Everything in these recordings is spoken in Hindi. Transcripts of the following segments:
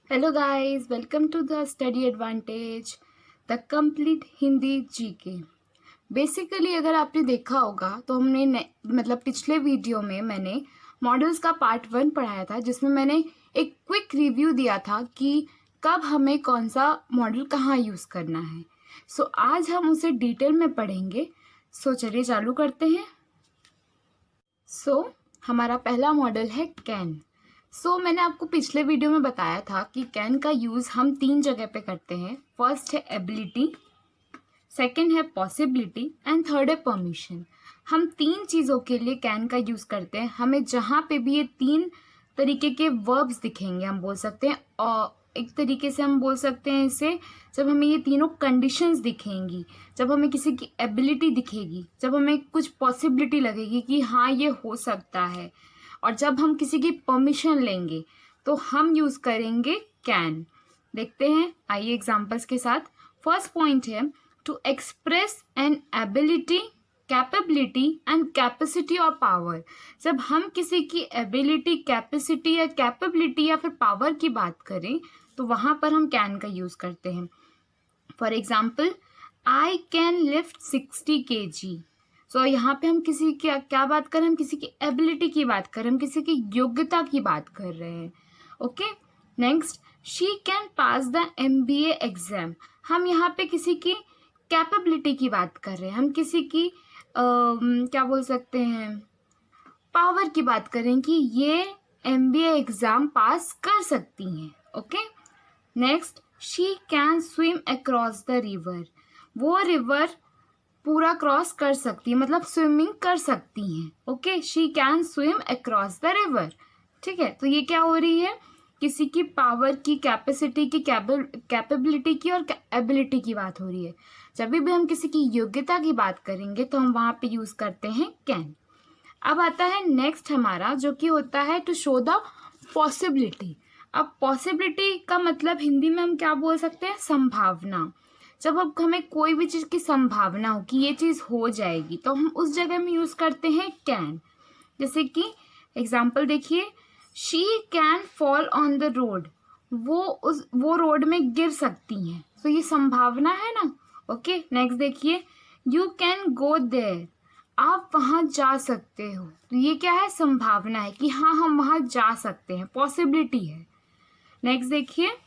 Hello guys, welcome to the study advantage, the complete Hindi GK. Basically अगर आपने देखा होगा तो मतलब पिछले वीडियो में मैंने मॉडल्स का पार्ट 1 पढ़ाया था, जिसमें मैंने एक क्विक रिव्यू दिया था कि कब हमें कौन सा मॉडल कहाँ यूज़ करना है। सो आज हम उसे डिटेल में पढ़ेंगे। सो चलिए चालू करते हैं। हमारा पहला मॉडल है कैन। मैंने आपको पिछले वीडियो में बताया था कि कैन का यूज़ हम 3 जगह पे करते हैं। फर्स्ट है एबिलिटी, सेकंड है पॉसिबिलिटी एंड थर्ड है परमिशन। हम 3 चीज़ों के लिए कैन का यूज़ करते हैं। हमें जहाँ पे भी ये 3 तरीके के वर्ब्स दिखेंगे हम बोल सकते हैं, और एक तरीके से हम बोल सकते हैं इसे, जब हमें ये तीनों कंडीशंस दिखेंगी, जब हमें किसी की एबिलिटी दिखेगी, जब हमें कुछ पॉसिबिलिटी लगेगी कि हाँ ये हो सकता है, और जब हम किसी की परमिशन लेंगे तो हम यूज़ करेंगे कैन। देखते हैं, आइए एग्जांपल्स के साथ। फर्स्ट पॉइंट है to express an ability, capability and capacity और पावर। जब हम किसी की एबिलिटी, कैपेसिटी या कैपेबिलिटी या फिर पावर की बात करें तो वहाँ पर हम कैन का यूज़ करते हैं। For example, I can lift 60 kg। यहाँ पे हम किसी की क्या बात कर रहे हैं, हम किसी की एबिलिटी की बात कर रहे हैं, हम किसी की योग्यता की बात कर रहे हैं। Okay, next, she can pass the MBA exam. हम यहाँ पे किसी की कैपेबिलिटी की बात कर रहे हैं, हम किसी की क्या बोल सकते हैं, पावर की बात करें कि ये MBA एग्जाम पास कर सकती हैं। Okay, next, she can swim across the river. वो रिवर पूरा क्रॉस कर सकती है, मतलब स्विमिंग कर सकती हैं। Okay, she can swim across the river. ठीक है, तो ये क्या हो रही है, किसी की पावर की, कैपेसिटी की, कैपेबिलिटी की और एबिलिटी की बात हो रही है। जब भी हम किसी की योग्यता की बात करेंगे तो हम वहाँ पे यूज़ करते हैं कैन। अब आता है नेक्स्ट हमारा, जो कि होता है टू शो द पॉसिबिलिटी। अब पॉसिबिलिटी का मतलब हिंदी में हम क्या बोल सकते हैं, संभावना। जब अब हमें कोई भी चीज़ की संभावना हो कि ये चीज़ हो जाएगी तो हम उस जगह में यूज़ करते हैं कैन। जैसे कि एग्जाम्पल देखिए, she can fall on the road. वो रोड में गिर सकती हैं, तो ये संभावना है ना। ओके, नेक्स्ट देखिए, यू कैन गो देयर। आप वहाँ जा सकते हो, तो ये क्या है, संभावना है कि हाँ हम वहाँ जा सकते हैं, पॉसिबिलिटी है। नेक्स्ट देखिए,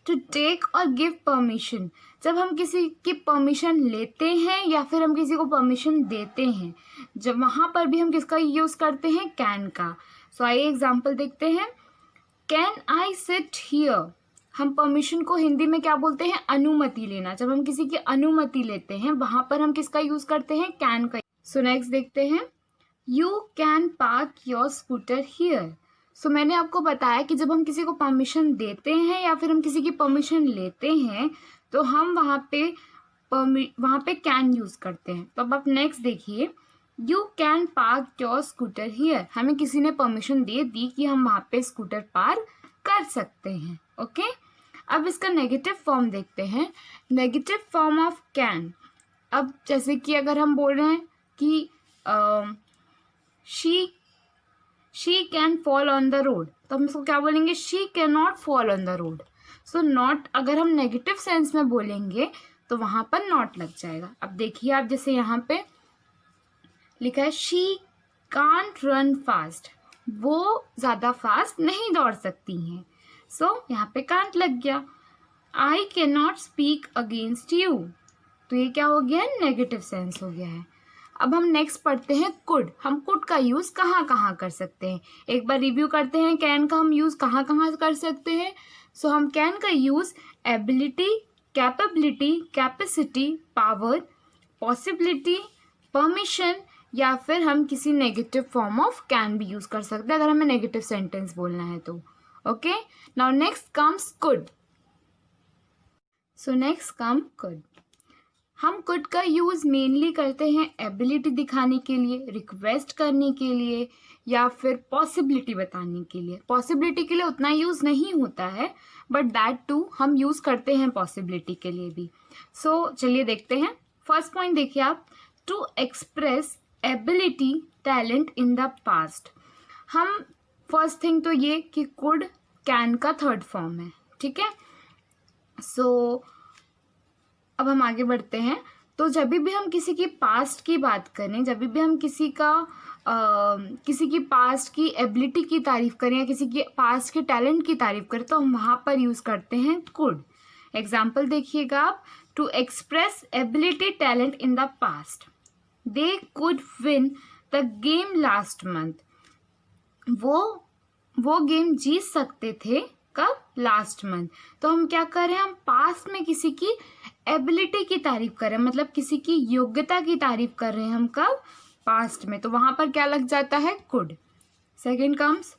टू टेक और गिव परमिशन। जब हम किसी की परमिशन लेते हैं या फिर हम किसी को परमिशन देते हैं, जब वहाँ पर भी हम किसका यूज़ करते हैं, कैन का। आइए एग्जाम्पल देखते हैं। Can I sit here. हम परमिशन को हिंदी में क्या बोलते हैं, अनुमति लेना। जब हम किसी की अनुमति लेते हैं वहाँ पर हम किसका यूज़ करते हैं, कैन का। नेक्स्ट देखते हैं, you can park your scooter here. मैंने आपको बताया कि जब हम किसी को परमिशन देते हैं या फिर हम किसी की परमिशन लेते हैं तो हम वहाँ पे कैन यूज़ करते हैं। तो अब आप नेक्स्ट देखिए, you can park your scooter here. हमें किसी ने परमिशन दे दी कि हम वहाँ पे स्कूटर पार्क कर सकते हैं। ओके, अब इसका नेगेटिव फॉर्म देखते हैं, नेगेटिव फॉर्म ऑफ कैन। अब जैसे कि अगर हम बोल रहे हैं कि she can fall on the road, तो हम इसको क्या बोलेंगे, she can not fall on the road. Not अगर हम नेगेटिव सेंस में बोलेंगे तो वहां पर नॉट लग जाएगा। अब देखिए, आप जैसे यहाँ पे लिखा है, शी कांट रन फास्ट। वो ज़्यादा फास्ट नहीं दौड़ सकती हैं, यहाँ पे कांट लग गया। I can not speak against you, तो ये क्या हो गया, नेगेटिव सेंस हो गया है। अब हम नेक्स्ट पढ़ते हैं कुड। हम कुड का यूज़ कहाँ कहाँ कर सकते हैं, एक बार रिव्यू करते हैं कैन का हम यूज़ कहाँ कहाँ कर सकते हैं। हम कैन का use ability, capability, capacity, power, possibility, permission, या फिर हम किसी नेगेटिव फॉर्म ऑफ कैन भी यूज़ कर सकते हैं अगर हमें नेगेटिव सेंटेंस बोलना है तो। Okay, now next comes could. Next come could. हम कुड का यूज़ मेनली करते हैं एबिलिटी दिखाने के लिए, रिक्वेस्ट करने के लिए, या फिर पॉसिबिलिटी बताने के लिए। पॉसिबिलिटी के लिए उतना यूज़ नहीं होता है, बट दैट टू हम यूज़ करते हैं पॉसिबिलिटी के लिए भी। चलिए देखते हैं। फर्स्ट पॉइंट देखिए आप, to express ability, talent in the past. हम फर्स्ट थिंग तो ये कि कुड कैन का थर्ड फॉर्म है, ठीक है। सो अब हम आगे बढ़ते हैं। तो जब भी हम किसी की पास्ट की बात करें, जब भी हम किसी की पास्ट की एबिलिटी की तारीफ करें या किसी की पास्ट के टैलेंट की तारीफ करें, तो हम वहाँ पर यूज़ करते हैं कुड। एग्जाम्पल देखिएगा आप, to express ability talent in the past, they could win the game last month. वो गेम जीत सकते थे कब? Last month. तो हम क्या कर रहे हैं, हम पास्ट में किसी की एबिलिटी की तारीफ कर रहे हैं, मतलब किसी की योग्यता की तारीफ कर रहे हैं हम कब? पास्ट में। तो वहां पर क्या लग जाता है? Could. Second comes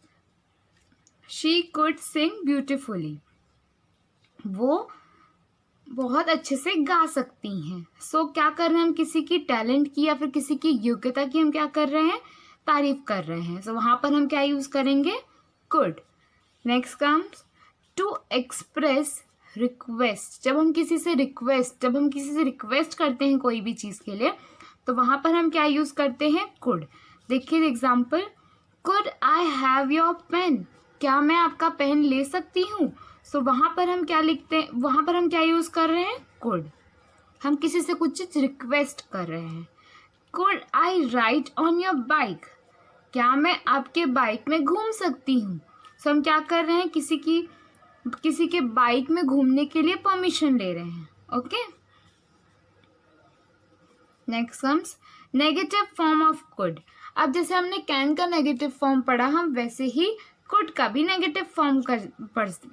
she could sing beautifully, वो बहुत अच्छे से गा सकती हैं। सो क्या कर रहे हैं हम, किसी की टैलेंट की या फिर किसी की योग्यता की हम क्या कर रहे हैं? तारीफ कर रहे हैं। सो वहां पर हम क्या यूज करेंगे? Could. Next comes to express request, जब हम किसी से रिक्वेस्ट करते हैं कोई भी चीज के लिए, तो वहां पर हम क्या यूज करते हैं? कुड। देखिए example, could I have your pen, क्या मैं आपका पेन ले सकती हूँ? सो वहां पर हम क्या लिखते हैं, वहां पर हम क्या यूज कर रहे हैं? कुड। हम किसी से कुछ चीज रिक्वेस्ट कर रहे हैं। Could I ride on your bike, क्या मैं आपके बाइक में घूम सकती हूँ? सो हम क्या कर रहे हैं, किसी के बाइक में घूमने के लिए परमिशन ले रहे हैं। Okay. Next comes negative form of could. अब जैसे हमने कैन का नेगेटिव फॉर्म पढ़ा, हम वैसे ही कुड का भी नेगेटिव फॉर्म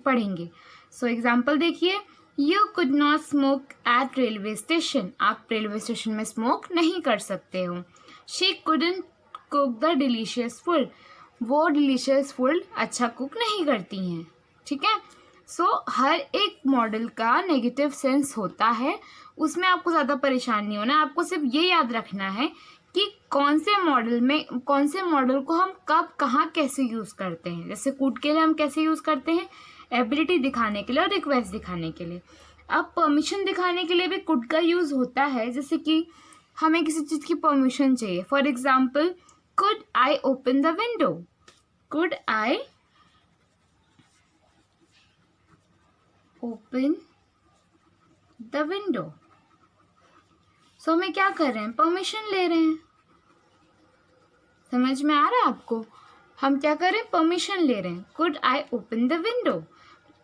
पढ़ेंगे। सो एग्जाम्पल देखिए, you could not smoke eight railway station, आप रेलवे स्टेशन में स्मोक नहीं कर सकते हो। She couldn't cook the delicious food, वो डिलीशियस फूड अच्छा कुक नहीं करती हैं। ठीक है। सो हर एक मॉडल का नेगेटिव सेंस होता है, उसमें आपको ज़्यादा परेशान नहीं होना, आपको सिर्फ ये याद रखना है कि कौन से मॉडल को हम कब कहाँ कैसे यूज़ करते हैं। जैसे कुड के लिए हम कैसे यूज़ करते हैं? एबिलिटी दिखाने के लिए और रिक्वेस्ट दिखाने के लिए। अब परमिशन दिखाने के लिए भी कुड का यूज़ होता है, जैसे कि हमें किसी चीज़ की परमिशन चाहिए। For example, could I open the window, could I open the window. So हमें क्या कर रहे हैं? परमिशन ले रहे हैं। समझ में आ रहा है आपको? हम क्या कर रहे हैं? परमिशन ले रहे हैं। Could I open the window.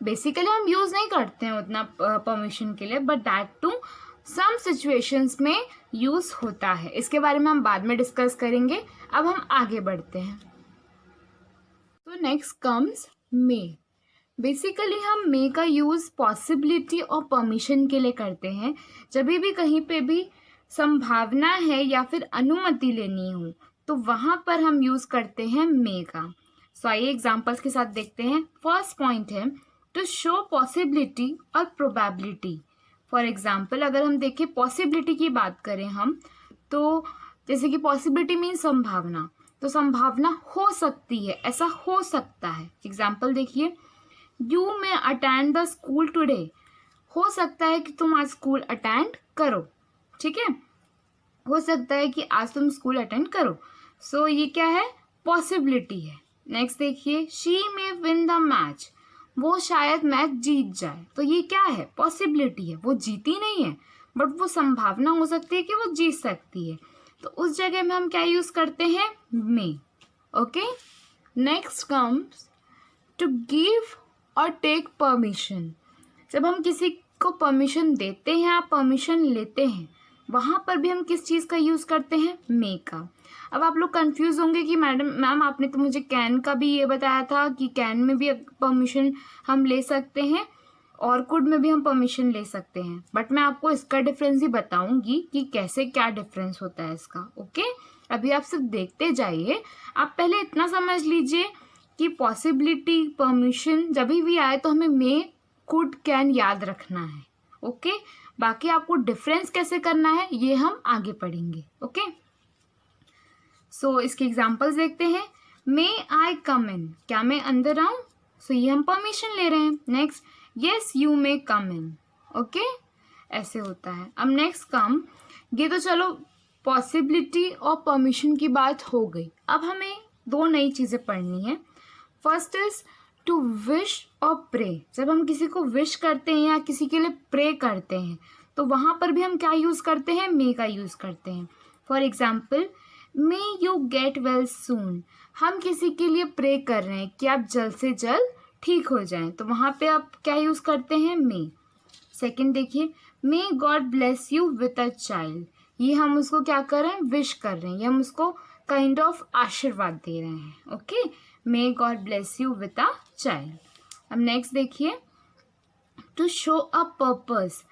Basically हम यूज नहीं करते हैं उतना परमिशन के लिए, but that too some situations में यूज होता है। इसके बारे में हम बाद में डिस्कस करेंगे। अब हम आगे बढ़ते हैं। तो नेक्स्ट कम्स मे। बेसिकली हम मे का यूज पॉसिबिलिटी और परमिशन के लिए करते हैं। जब भी कहीं पे भी संभावना है या फिर अनुमति लेनी हो, तो वहां पर हम यूज करते हैं मे का। सो आइए एग्जांपल्स के साथ देखते हैं। फर्स्ट पॉइंट है टू शो पॉसिबिलिटी और प्रोबेबिलिटी। फॉर एग्जाम्पल, अगर हम देखें पॉसिबिलिटी की बात करें हम, तो जैसे कि पॉसिबिलिटी मीन संभावना, तो संभावना हो सकती है, ऐसा हो सकता है। एग्जाम्पल देखिए, you may attend the school today, हो सकता है कि तुम आज स्कूल अटेंड करो। ठीक है, हो सकता है कि आज तुम स्कूल अटेंड करो। सो ये क्या है? पॉसिबिलिटी है। नेक्स्ट देखिए, she may win the match, वो शायद मैच जीत जाए। तो ये क्या है? पॉसिबिलिटी है। वो जीती नहीं है, बट वो संभावना हो सकती है कि वो जीत सकती है। तो उस जगह में हम क्या यूज करते हैं? May. Okay. Next comes to give और टेक परमिशन। जब हम किसी को परमिशन देते हैं या परमिशन लेते हैं, वहां पर भी हम किस चीज का यूज करते हैं? मे का। अब आप लोग कंफ्यूज होंगे कि मैम आपने तो मुझे कैन का भी ये बताया था कि कैन में भी परमिशन हम ले सकते हैं और कुड में भी हम परमिशन ले सकते हैं, बट मैं आपको इसका डिफरेंस ही बताऊंगी कि कैसे क्या डिफरेंस होता है इसका। ओके, अभी आप सिर्फ देखते जाइए। आप पहले इतना समझ लीजिए कि पॉसिबिलिटी, परमिशन जब भी आए तो हमें मे, कुड, कैन याद रखना है। ओके, बाकी आपको डिफरेंस कैसे करना है ये हम आगे पढ़ेंगे। ओके, सो इसके एग्जांपल्स देखते हैं। मे आई कम इन, क्या मैं अंदर आऊं? सो ये हम परमिशन ले रहे हैं। Next, yes you may come in. Okay, ऐसे होता है। अब नेक्स्ट कम, ये तो चलो पॉसिबिलिटी और परमिशन की बात हो गई। अब हमें दो नई चीजें पढ़नी है। फर्स्ट इज टू विश और प्रे, जब हम किसी को विश करते हैं या किसी के लिए प्रे करते हैं तो वहाँ पर भी हम क्या यूज़ करते हैं, मे का यूज़ करते हैं। For example, may you get well soon, हम किसी के लिए प्रे कर रहे हैं कि आप जल्द से जल्द ठीक हो जाएं, तो वहाँ पे आप क्या यूज़ करते हैं, मे। सेकंड देखिए, may God bless you with a child, ये हम उसको क्या कर रहे हैं, विश कर रहे हैं, ये हम उसको काइंड ऑफ आशीर्वाद दे रहे हैं। Okay, may God bless you with a child. अब नेक्स्ट देखिए, टू शो अ पर्पस,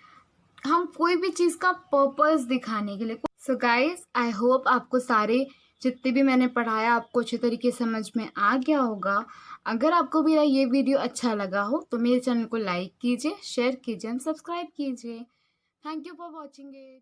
हम कोई भी चीज़ का पर्पस दिखाने के लिए। सो गाइज, आई होप आपको सारे जितने भी मैंने पढ़ाया आपको अच्छे तरीके से समझ में आ गया होगा। अगर आपको मेरा ये वीडियो अच्छा लगा हो तो मेरे चैनल को लाइक कीजिए, शेयर कीजिए एंड सब्सक्राइब कीजिए। Thank you for watching it.